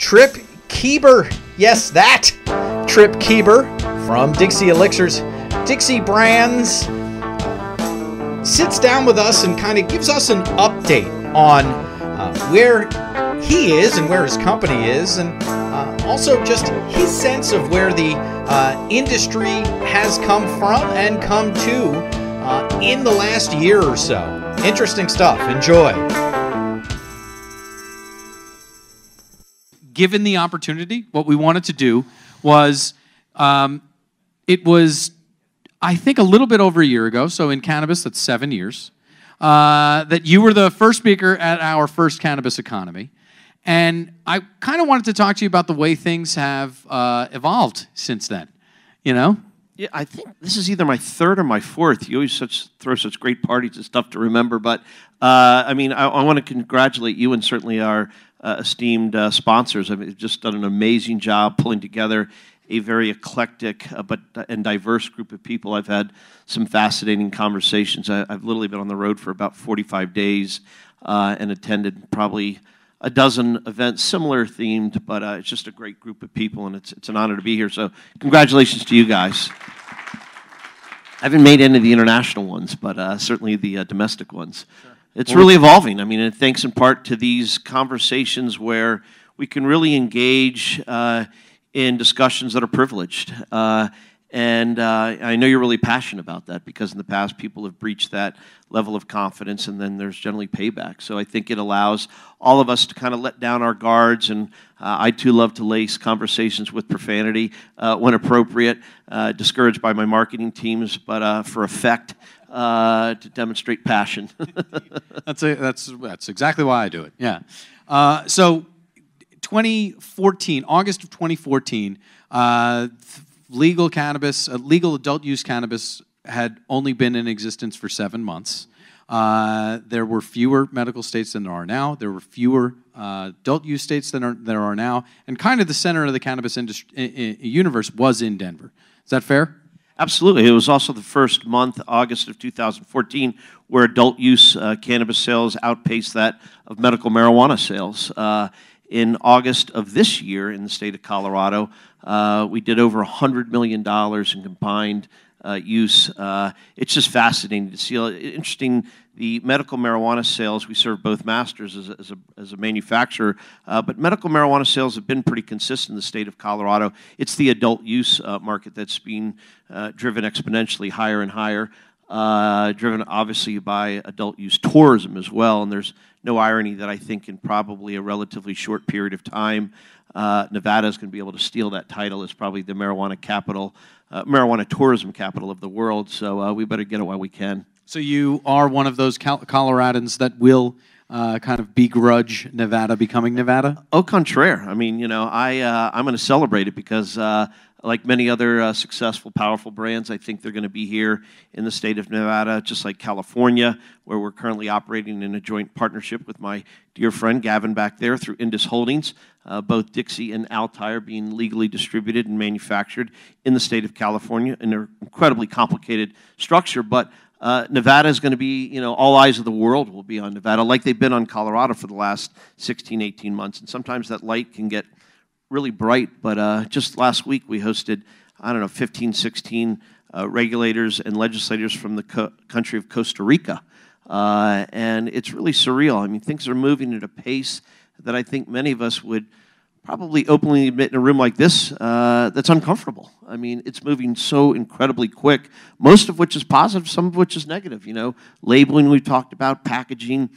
Tripp Keber. Yes, that Tripp Keber from Dixie Elixirs, Dixie Brands, sits down with us and kind of gives us an update on where he is and where his company is, and also just his sense of where the industry has come from and come to in the last year or so. Interesting stuff. Enjoy. Given the opportunity, what we wanted to do was, it was, I think, a little bit over a year ago, so in cannabis, that's 7 years, that you were the first speaker at our first Cannabis Economy. And I kind of wanted to talk to you about the way things have evolved since then, you know? Yeah, I think this is either my third or my fourth. You always throw such great parties. It's tough to remember. But, I mean, I want to congratulate you and certainly our esteemed sponsors. I mean, you've just done an amazing job pulling together a very eclectic and diverse group of people. I've had some fascinating conversations. I've literally been on the road for about 45 days and attended probably a dozen events, similar themed, but it's just a great group of people, and it's an honor to be here. So congratulations to you guys. I haven't made any of the international ones, but certainly the domestic ones. Sure. It's really evolving. I mean, and thanks in part to these conversations where we can really engage in discussions that are privileged. And I know you're really passionate about that because in the past people have breached that level of confidence and then there's generally payback. So I think it allows all of us to kind of let down our guards, and I too love to lace conversations with profanity when appropriate, discouraged by my marketing teams, but for effect to demonstrate passion. That's exactly why I do it, yeah. So 2014, August of 2014, legal cannabis, legal adult use cannabis had only been in existence for 7 months. There were fewer medical states than there are now. There were fewer adult use states than there are now. And kind of the center of the cannabis industry, universe was in Denver. Is that fair? Absolutely. It was also the first month, August of 2014, where adult use cannabis sales outpaced that of medical marijuana sales. In August of this year in the state of Colorado, we did over $100 million in combined use. It's just fascinating to see. Interesting, the medical marijuana sales, we serve both masters as a manufacturer, but medical marijuana sales have been pretty consistent in the state of Colorado. It's the adult use market that's being driven exponentially higher and higher, driven obviously by adult use tourism as well, and there's no irony that I think in probably a relatively short period of time, Nevada is going to be able to steal that title as probably the marijuana capital, marijuana tourism capital of the world. So we better get it while we can. So you are one of those Coloradans that will kind of begrudge Nevada becoming Nevada? Au contraire. I mean, you know, I'm going to celebrate it because like many other successful, powerful brands, I think they're going to be here in the state of Nevada, just like California, where we're currently operating in a joint partnership with my dear friend Gavin back there through Indus Holdings. Both Dixie and Altai are being legally distributed and manufactured in the state of California in an incredibly complicated structure. But Nevada is going to be, you know, all eyes of the world will be on Nevada, like they've been on Colorado for the last 16, 18 months. And sometimes that light can get really bright, but just last week we hosted, I don't know, 15, 16 regulators and legislators from the country of Costa Rica, and it's really surreal. I mean, things are moving at a pace that I think many of us would probably openly admit in a room like this that's uncomfortable. I mean, it's moving so incredibly quick, most of which is positive, some of which is negative. You know, labeling we've talked about, packaging,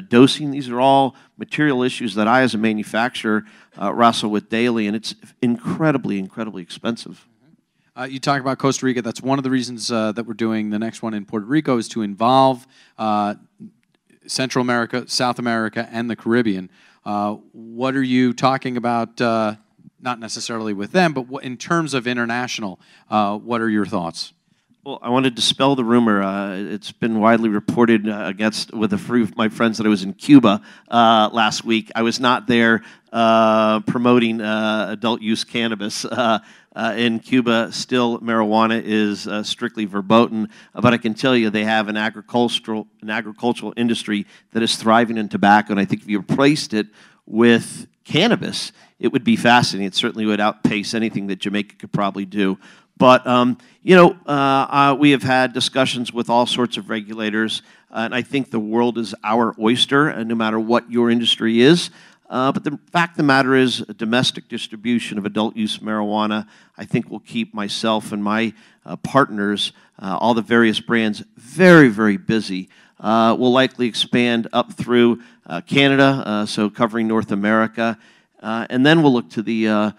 dosing, these are all material issues that I as a manufacturer wrestle with daily, and it's incredibly, incredibly expensive. You talk about Costa Rica. That's one of the reasons that we're doing the next one in Puerto Rico is to involve Central America, South America, and the Caribbean. What are you talking about, not necessarily with them, but in terms of international, what are your thoughts? Well, I want to dispel the rumor. It's been widely reported with a few of my friends that I was in Cuba last week. I was not there promoting adult use cannabis. In Cuba, still marijuana is strictly verboten, but I can tell you they have an agricultural industry that is thriving in tobacco, and I think if you replaced it with cannabis, it would be fascinating. It certainly would outpace anything that Jamaica could probably do. But, we have had discussions with all sorts of regulators, and I think the world is our oyster, no matter what your industry is. But the fact of the matter is, a domestic distribution of adult use marijuana, I think, will keep myself and my partners, all the various brands, very, very busy. We'll likely expand up through Canada, so covering North America, and then we'll look to the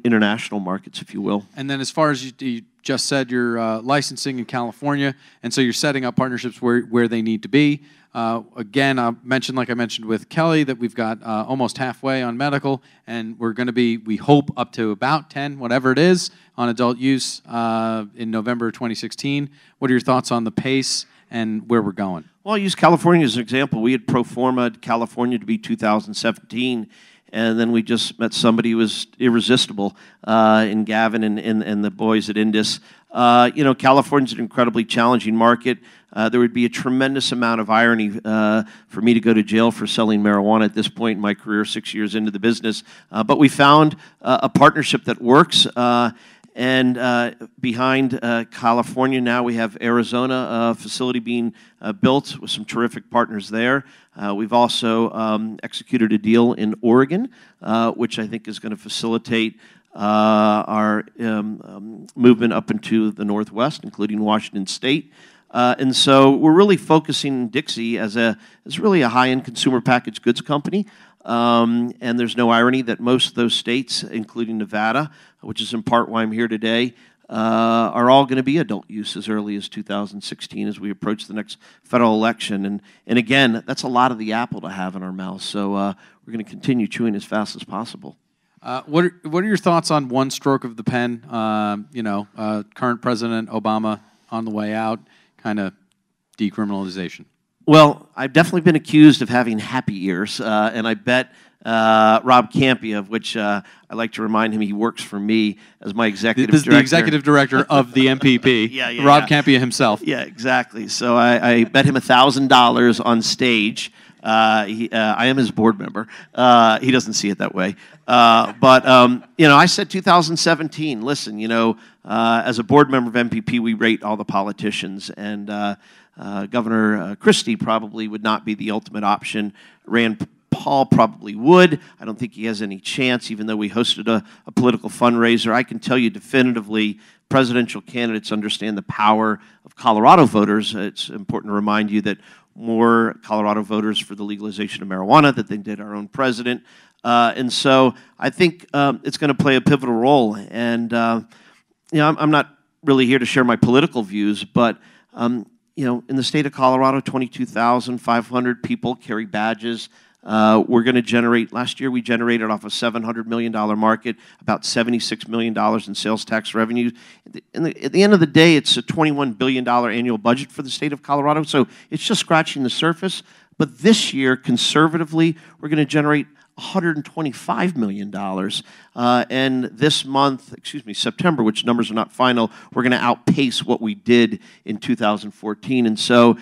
international markets, if you will. And then, as far as you just said, you're licensing in California, and so you're setting up partnerships where they need to be. Again, like I mentioned with Kelly, that we've got almost halfway on medical, and we're going to be, we hope, up to about 10, whatever it is, on adult use in November 2016. What are your thoughts on the pace and where we're going? Well, I'll use California as an example. We had pro forma'd California to be 2017, and then we just met somebody who was irresistible in Gavin and the boys at Indus. California's an incredibly challenging market. There would be a tremendous amount of irony for me to go to jail for selling marijuana at this point in my career, 6 years into the business. But we found a partnership that works. And behind California now, we have Arizona facility being built with some terrific partners there. We've also executed a deal in Oregon, which I think is going to facilitate our movement up into the Northwest, including Washington State. And so we're really focusing Dixie as really a high-end consumer packaged goods company. And there's no irony that most of those states, including Nevada, which is in part why I'm here today, are all going to be adult use as early as 2016 as we approach the next federal election. And again, that's a lot of the apple to have in our mouth. So we're going to continue chewing as fast as possible. What are your thoughts on one stroke of the pen? Current President Obama on the way out, kind of decriminalization. Well, I've definitely been accused of having happy ears, and I bet Rob Campia, of which I like to remind him he works for me as my executive director. The executive director of the MPP, Rob Campia himself. Yeah, exactly. So I bet him $1,000 on stage. I am his board member. He doesn't see it that way. But I said 2017, listen, as a board member of MPP, we rate all the politicians, and Governor Christie probably would not be the ultimate option. Rand Paul probably would. I don't think he has any chance, even though we hosted a political fundraiser. I can tell you definitively, presidential candidates understand the power of Colorado voters. It's important to remind you that more Colorado voters for the legalization of marijuana than they did our own president. And so I think it's going to play a pivotal role. And, I'm not really here to share my political views, but, in the state of Colorado, 22,500 people carry badges. We're going to generate, last year we generated off a $700 million market, about $76 million in sales tax revenue. At the end of the day, it's a $21 billion annual budget for the state of Colorado, so it's just scratching the surface. But this year, conservatively, we're going to generate $125 million. And this month, September, which numbers are not final, we're going to outpace what we did in 2014. And so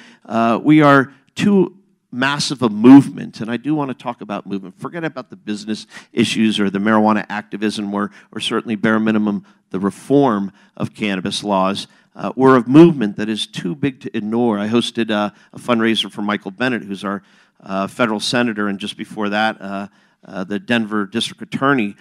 we are too massive a movement, and I do want to talk about movement. Forget about the business issues or the marijuana activism or certainly bare minimum the reform of cannabis laws. We're a movement that is too big to ignore. I hosted a fundraiser for Michael Bennett, who's our federal senator, and just before that, the Denver district attorney,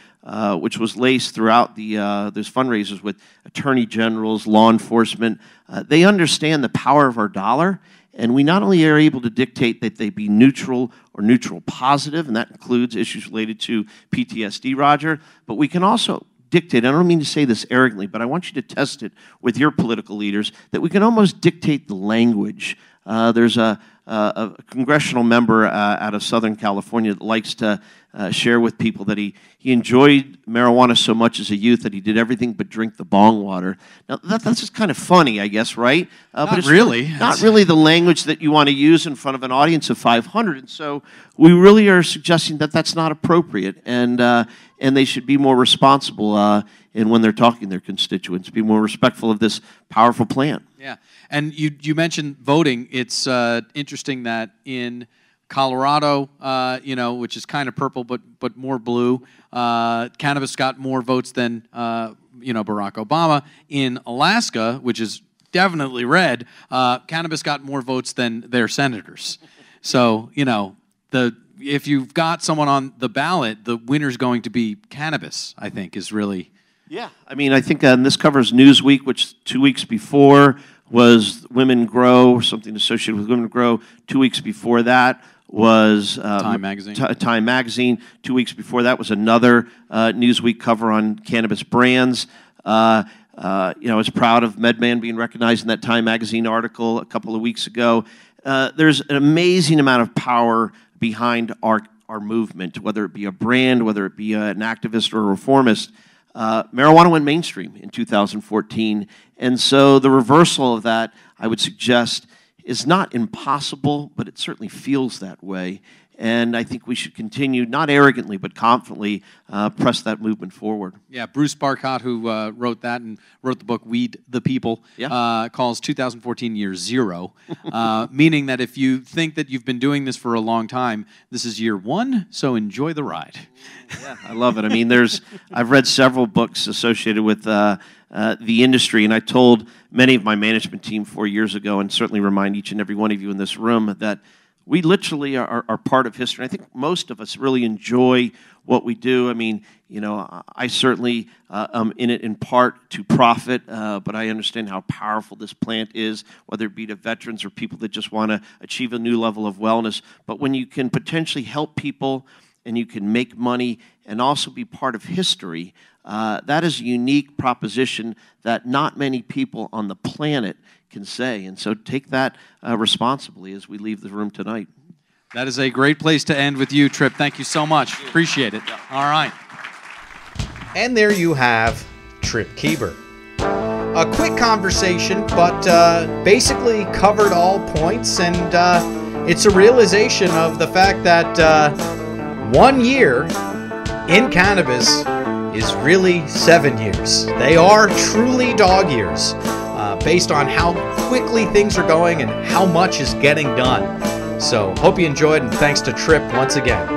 which was laced throughout those fundraisers with attorney generals, law enforcement. They understand the power of our dollar, and we not only are able to dictate that they be neutral or neutral positive, and that includes issues related to PTSD, Roger, but we can also dictate, I don't mean to say this arrogantly, but I want you to test it with your political leaders, that we can almost dictate the language. There's a congressional member out of Southern California that likes to share with people that he enjoyed marijuana so much as a youth that he did everything but drink the bong water. Now, that's just kind of funny, I guess, right? But it's really. Not really the language that you want to use in front of an audience of 500. And so we really are suggesting that that's not appropriate, and they should be more responsible in when they're talking to their constituents, be more respectful of this powerful plant. Yeah, and you mentioned voting. It's interesting that in Colorado, which is kind of purple but more blue. Cannabis got more votes than Barack Obama. In Alaska, which is definitely red, cannabis got more votes than their senators. So if you've got someone on the ballot, the winner's going to be cannabis. I think is really. Yeah, I mean, I think this covers Newsweek, which 2 weeks before was Women Grow, or something associated with Women Grow. 2 weeks before that was Time Magazine. Time Magazine. 2 weeks before that was another Newsweek cover on cannabis brands. I was proud of MedMan being recognized in that Time Magazine article a couple of weeks ago. There's an amazing amount of power behind our movement, whether it be a brand, whether it be an activist or a reformist. Marijuana went mainstream in 2014, and so the reversal of that, I would suggest, is not impossible, but it certainly feels that way. And I think we should continue, not arrogantly, but confidently, press that movement forward. Yeah, Bruce Barcott, who wrote that and wrote the book Weed the People, calls 2014 year zero, meaning that if you think that you've been doing this for a long time, this is year one, so enjoy the ride. Yeah, I love it. I mean, I've read several books associated with the industry, and I told many of my management team 4 years ago, and certainly remind each and every one of you in this room, that we literally are part of history. I think most of us really enjoy what we do. I mean, I certainly am in it in part to profit, but I understand how powerful this plant is, whether it be to veterans or people that just want to achieve a new level of wellness. But when you can potentially help people and you can make money and also be part of history, that is a unique proposition that not many people on the planet can say. And so take that responsibly as we leave the room tonight. That is a great place to end with you, Tripp. Thank you so much. Appreciate it. All right. And there you have Tripp Keber. A quick conversation, but basically covered all points, and it's a realization of the fact that 1 year in cannabis is really 7 years. They are truly dog years, based on how quickly things are going and how much is getting done. So hope you enjoyed, and thanks to Tripp once again.